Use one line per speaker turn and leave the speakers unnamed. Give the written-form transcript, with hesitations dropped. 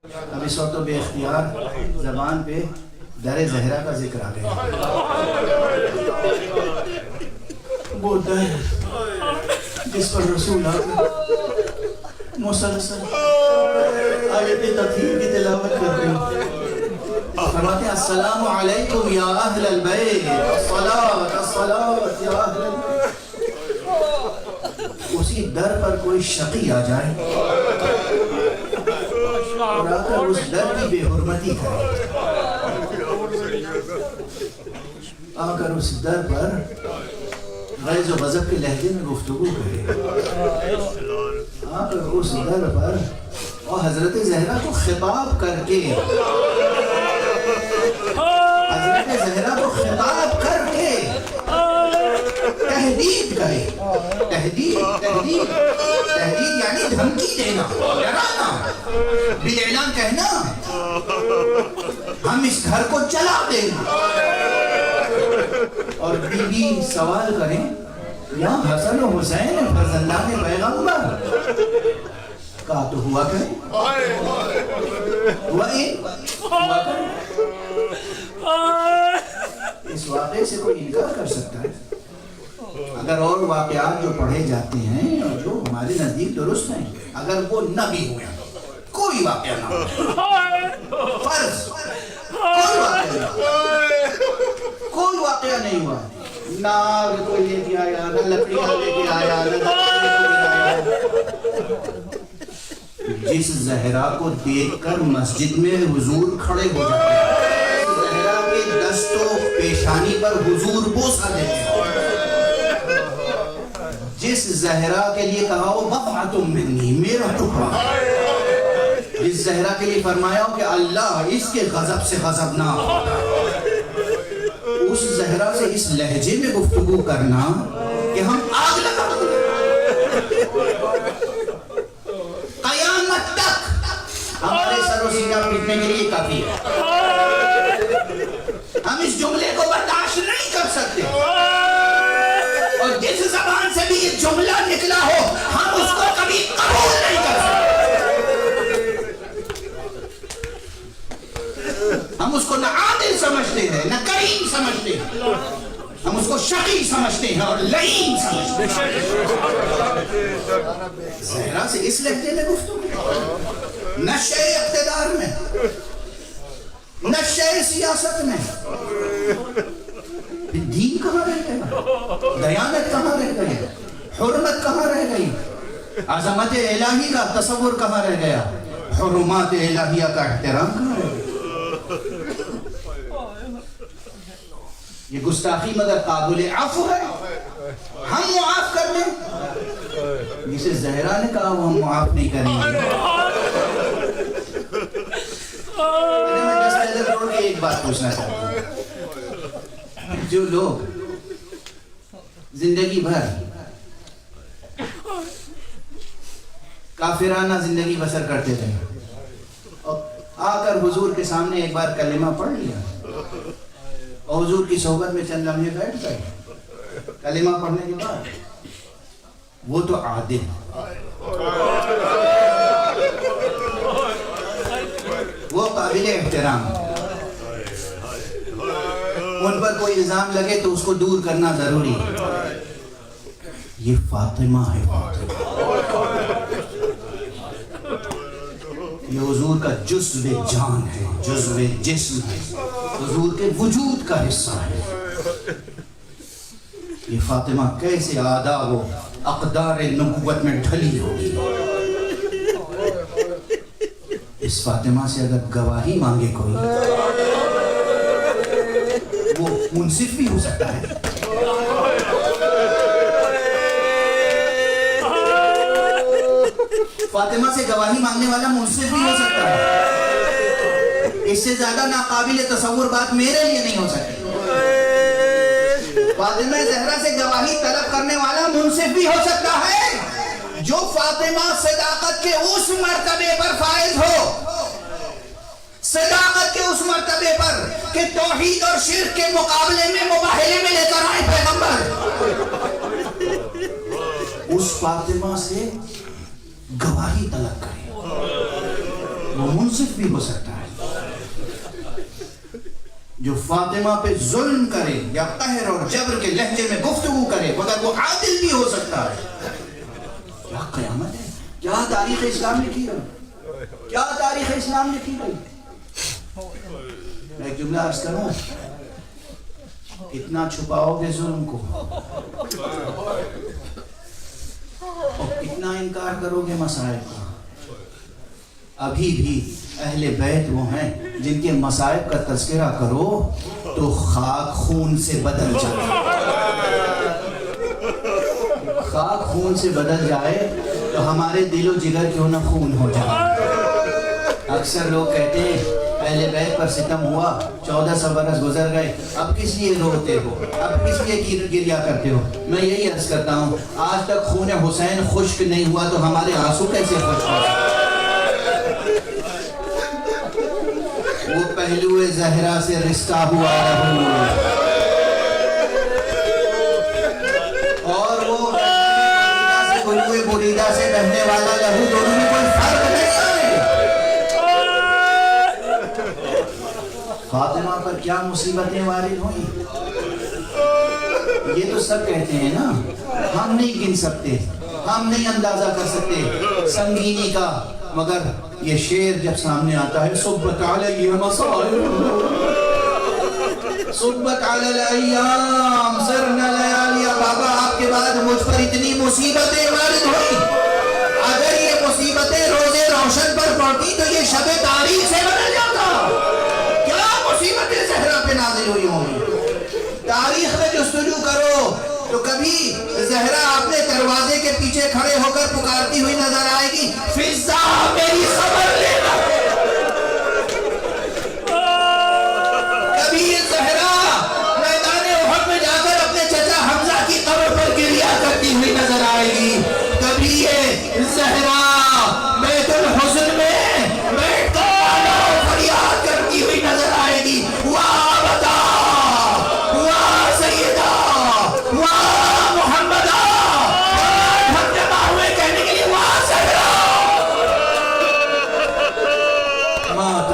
اب اس وقت بے اختیار زبان پہ در زہرا کا ذکر آ گیا. وہ در جس پر رسول مسلسل آیت تطہیر کی تلاوت کرتے ہیں. فرماتے ہیں السلام علیکم یا اہل البیت الصلاۃ الصلاۃ یا اہل البیت. اسی در پر کوئی شقی آ جائے اور آ کر اس در کی بے حرمتی کرے, آ کر اس در پر غیظ و غضب کے لہجے میں گفتگو کرے, آ کر اس در پر اور حضرت زہرا کو خطاب کر کے حضرت زہرا کو خطاب کر کے تہدید کرے. تہدید تہدید تہدید یعنی دھمکی دینا, ڈرانا, بالاعلان کہنا ہم اس گھر کو جلا دیں گے. اور بی بی سوال کریں یا حسن و حسین فرزندان پیغمبر, کہا تو ہوا کریں, ہوا کریں. اس واقعے سے کوئی انکار کر سکتا ہے؟ اگر اور واقعات جو پڑھے جاتے ہیں اور جو ہمارے نزدیک درست ہیں, اگر وہ نہ بھی ہوئے, کوئی واقعہ نہ ہو, فرض کوئی واقعہ نہیں ہوا, نہ آگ کوئی لے کے آیا, نہ لکڑیاں لے کے آیا, نہ جس زہرا کو دیکھ کر مسجد میں حضور کھڑے ہو جاتے ہیں, زہرا کے دست و پیشانی پر حضور بوسہ دیتے ہیں, جس زہرا کے لیے کہا ہو بقعۃ منی, میرا ٹکڑا, جس زہرا کے لیے فرمایا ہو کہ اللہ اس کے غضب سے غضب نہ ہو, اس زہرا سے اس لہجے میں گفتگو کرنا کہ ہم آگ لگا قیامت تک ہمارے سر و سینہ پیٹنے کے لیے کافی ہے. ہم اس جملے کو برداشت نہیں کر سکتے, اور جس زبان سے بھی یہ جملہ نکلا ہو ہم اس کو کبھی قبول نہیں کر سکتے. ہم اس کو نہ عادل سمجھتے ہیں, نہ کریم سمجھتے ہیں, ہم اس کو شقی سمجھتے ہیں اور لعین سمجھتے ہیں. زہرا سے اس لہجے میں گفتگو, نشے اقتدار میں, نشے سیاست میں, دین کہاں رہ گیا, دیانت کہاں رہ گئی, حرمت کہاں رہ گئی, عظمت الہی کا تصور کہاں رہ گیا, حرمات الہیہ کا احترام کہاں رہ گیا. یہ گستاخی مگر قابل عفو ہے, ہم معاف کر دیں. جسے زہرا نے کہا وہ ہم معاف نہیں کریں گے. میں 10 کروڑ کی ایک بات پوچھنا چاہتا ہوں, جو لوگ زندگی بھر کافرانہ زندگی بسر کرتے تھے, اور آ کر حضور کے سامنے ایک بار کلمہ پڑھ لیا اور حضور کی صحبت میں چند لمحے بیٹھ گئے, کلمہ پڑھنے کے بعد وہ تو عادل, وہ قابل احترام, ان پر کوئی الزام لگے تو اس کو دور کرنا ضروری ہے. یہ فاطمہ ہے, یہ حضور کا جزو جان ہے, جزو جسم ہے, حضور کے وجود کا حصہ ہے. یہ فاطمہ کیسے آداب و اقدار نبوت میں ڈھلی ہوگی. اس فاطمہ سے اگر گواہی مانگے کوئی, وہ منصف بھی ہو سکتا ہے. فاطمہ سے گواہی مانگنے والا منصف بھی ہو سکتا ہے. اس سے زیادہ ناقابل تصور بات میرے لیے نہیں ہو سکتی. فاطمہ زہرا سے گواہی طلب کرنے والا منصف بھی ہو سکتا ہے جو فاطمہ صداقت کے اس مرتبے پر فائز ہو, صداقت کے اس مرتبے پر کہ توحید اور شرک کے مقابلے میں مباہلے میں لے کر آئے پیغمبر. اس فاطمہ سے گواہی طلب کریں. وہ منصف بھی ہو سکتا ہے. جو فاطمہ پہ ظلم کرے یا قہر اور جبر کے لہجے میں گفتگو کرے مگر وہ عادل بھی ہو سکتا ہے. کیا قیامت ہے, کیا تاریخ اسلام لکھی گئی, کیا تاریخ اسلام لکھی گئی. میں ایک جملہ عرض کروں, اتنا چھپاؤ گے ظلم کو اور اتنا انکار کرو گے مصائب کا, ابھی بھی اہل بیت وہ ہیں جن کے مصائب کا تذکرہ کرو تو خاک خون سے بدل جائے, خاک خون سے بدل جائے تو ہمارے دل و جگر کیوں نہ خون ہو جائے. اکثر لوگ کہتے ہیں اہل بیت پر ستم ہوا, 1400 برس گزر گئے, اب کس لیے روتے ہو, اب کس لیے گریا کرتے ہو. میں یہی عرض کرتا ہوں, آج تک خون حسین خشک نہیں ہوا تو ہمارے آنسو کیسے خشک ہو. وہ پہلو زہرا سے رشتہ ہوا رہو اور وہ بریدہ سے بہنے والا لہو, دونوں میں کوئی فرق نہیں ہے. فاطمہ پر کیا مصیبتیں وارد ہوئیں, یہ تو سب کہتے ہیں نا, ہم نہیں گن سکتے, ہم نہیں اندازہ کر سکتے سنگینی کا, مگر یہ شعر جب سامنے آتا ہے, صبت علی مصائب صبت علی الایام سرنا لیالی. بابا آپ کے بعد مجھ پر اتنی مصیبتیں وارد ہوئی, اگر یہ مصیبتیں روزے روشن پر پڑتی تو یہ شب تاریخ سے بدل جاتا. کیا مصیبتیں زہرا پہ نازل ہوئی ہوں گی. تاریخ میں جستجو کرو تو کبھی زہرا اپنے دروازے کے پیچھے کھڑے ہو کر پکارتی ہوئی نظر آئے گی, فضا میری خبر لینا. کبھی زہرا میدان احد میں جا کر اپنے چچا حمزہ کی قبر پر گریہ کرتی ہوئی نظر آئے گی. کبھی یہ زہرا بیت الحزن میں بیٹھ کر فریاد کرتی ہوئی نظر آئے گی, واہ بتا واہ سیدہ واہ محمدہ, ہم جمع ہوئے کہنے کے لیے واہ زہرا. مات